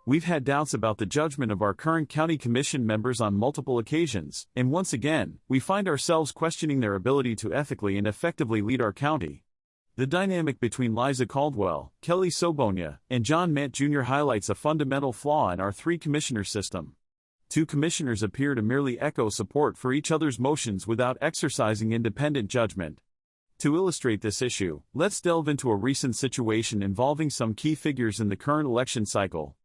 We've had doubts about the judgment of our current county commission members on multiple occasions, and once again, we find ourselves questioning their ability to ethically and effectively lead our county. The dynamic between Liza Caldwell, Kelly Sobonia, and John Mant Jr. highlights a fundamental flaw in our three-commissioner system. Two commissioners appear to merely echo support for each other's motions without exercising independent judgment. To illustrate this issue, let's delve into a recent situation involving some key figures in the current election cycle.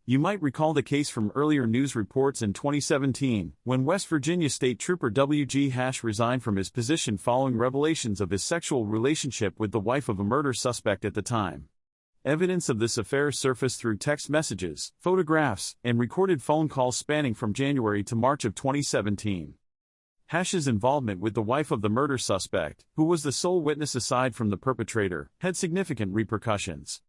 You might recall the case from earlier news reports in 2017, when West Virginia State Trooper W.G. Hash resigned from his position following revelations of his sexual relationship with the wife of a murder suspect at the time. Evidence of this affair surfaced through text messages, photographs, and recorded phone calls spanning from January to March of 2017. Hash's involvement with the wife of the murder suspect, who was the sole witness aside from the perpetrator, had significant repercussions.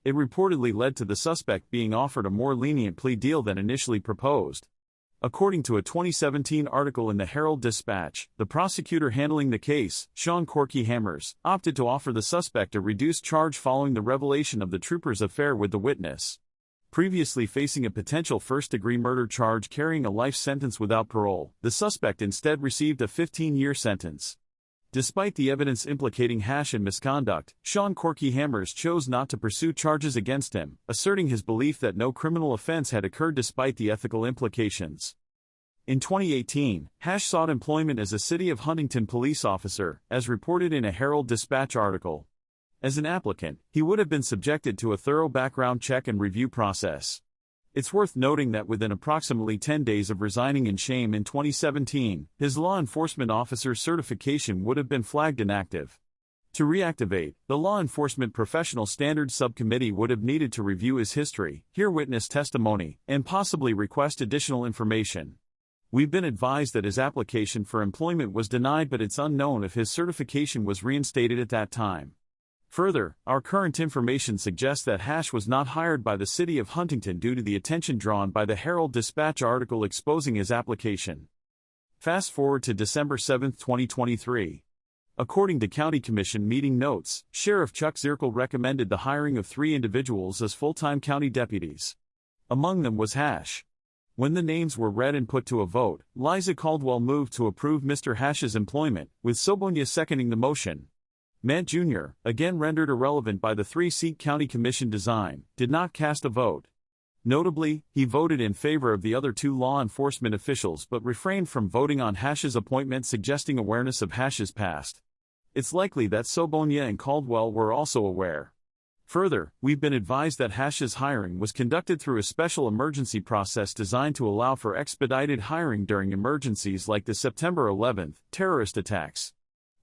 It reportedly led to the suspect being offered a more lenient plea deal than initially proposed. According to a 2017 article in the Herald-Dispatch, the prosecutor handling the case, Sean Corky Hammers, opted to offer the suspect a reduced charge following the revelation of the trooper's affair with the witness. Previously facing a potential first-degree murder charge carrying a life sentence without parole, the suspect instead received a 15-year sentence. Despite the evidence implicating Hash in misconduct, Sean Corky Hammers chose not to pursue charges against him, asserting his belief that no criminal offense had occurred despite the ethical implications. In 2018, Hash sought employment as a City of Huntington police officer, as reported in a Herald-Dispatch article. As an applicant, he would have been subjected to a thorough background check and review process. It's worth noting that within approximately 10 days of resigning in shame in 2017, his law enforcement officer's certification would have been flagged inactive. To reactivate, the Law Enforcement Professional Standards Subcommittee would have needed to review his history, hear witness testimony, and possibly request additional information. We've been advised that his application for employment was denied, but it's unknown if his certification was reinstated at that time. Further, our current information suggests that Hash was not hired by the City of Huntington due to the attention drawn by the Herald-Dispatch article exposing his application. Fast forward to December 7, 2023. According to County Commission meeting notes, Sheriff Chuck Zirkle recommended the hiring of 3 individuals as full-time county deputies. Among them was Hash. When the names were read and put to a vote, Liza Caldwell moved to approve Mr. Hash's employment, with Sobonia seconding the motion. Mant Jr., again rendered irrelevant by the 3-seat county commission design, did not cast a vote. Notably, he voted in favor of the other 2 law enforcement officials but refrained from voting on Hash's appointment, suggesting awareness of Hash's past. It's likely that Sobonia and Caldwell were also aware. Further, we've been advised that Hash's hiring was conducted through a special emergency process designed to allow for expedited hiring during emergencies like the September 11 terrorist attacks.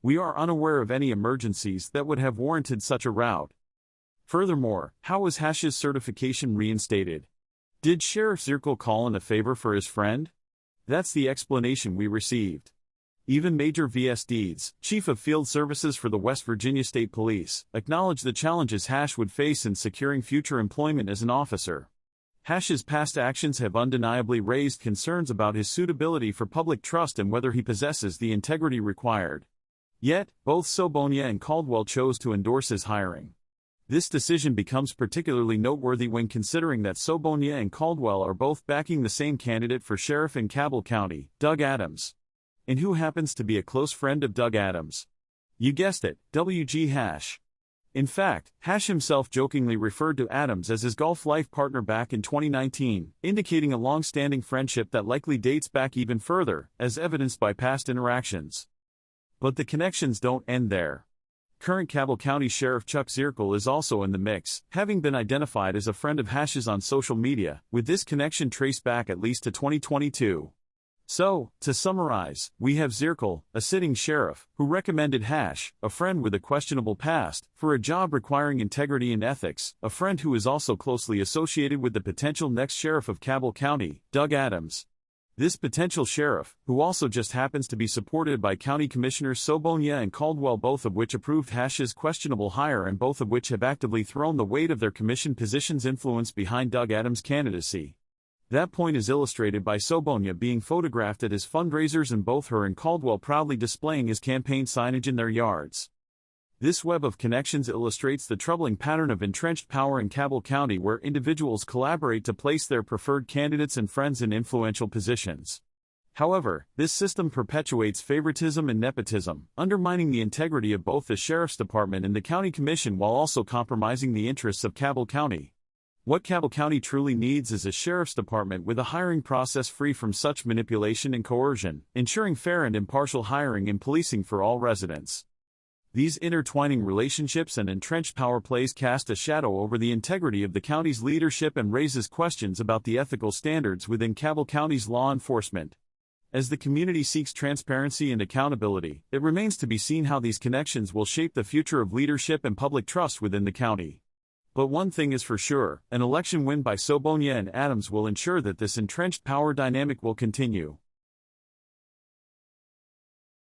We are unaware of any emergencies that would have warranted such a route. Furthermore, how was Hash's certification reinstated? Did Sheriff Zirkle call in a favor for his friend? That's the explanation we received. Even Major V.S. Deeds, Chief of Field Services for the West Virginia State Police, acknowledged the challenges Hash would face in securing future employment as an officer. Hash's past actions have undeniably raised concerns about his suitability for public trust and whether he possesses the integrity required. Yet, both Sobonia and Caldwell chose to endorse his hiring. This decision becomes particularly noteworthy when considering that Sobonia and Caldwell are both backing the same candidate for sheriff in Cabell County, Doug Adams. And who happens to be a close friend of Doug Adams? You guessed it, W.G. Hash. In fact, Hash himself jokingly referred to Adams as his golf life partner back in 2019, indicating a long-standing friendship that likely dates back even further, as evidenced by past interactions. But the connections don't end there. Current Cabell County Sheriff Chuck Zirkle is also in the mix, having been identified as a friend of Hash's on social media, with this connection traced back at least to 2022. So, to summarize, we have Zirkle, a sitting sheriff, who recommended Hash, a friend with a questionable past, for a job requiring integrity and ethics, a friend who is also closely associated with the potential next sheriff of Cabell County, Doug Adams. This potential sheriff, who also just happens to be supported by County Commissioners Sobonia and Caldwell, both of which approved Hash's questionable hire and both of which have actively thrown the weight of their commission positions' influence behind Doug Adams' candidacy. That point is illustrated by Sobonia being photographed at his fundraisers and both her and Caldwell proudly displaying his campaign signage in their yards. This web of connections illustrates the troubling pattern of entrenched power in Cabell County, where individuals collaborate to place their preferred candidates and friends in influential positions. However, this system perpetuates favoritism and nepotism, undermining the integrity of both the Sheriff's Department and the County Commission while also compromising the interests of Cabell County. What Cabell County truly needs is a Sheriff's Department with a hiring process free from such manipulation and coercion, ensuring fair and impartial hiring and policing for all residents. These intertwining relationships and entrenched power plays cast a shadow over the integrity of the county's leadership and raises questions about the ethical standards within Cabell County's law enforcement. As the community seeks transparency and accountability, it remains to be seen how these connections will shape the future of leadership and public trust within the county. But one thing is for sure, an election win by Sobonia and Adams will ensure that this entrenched power dynamic will continue.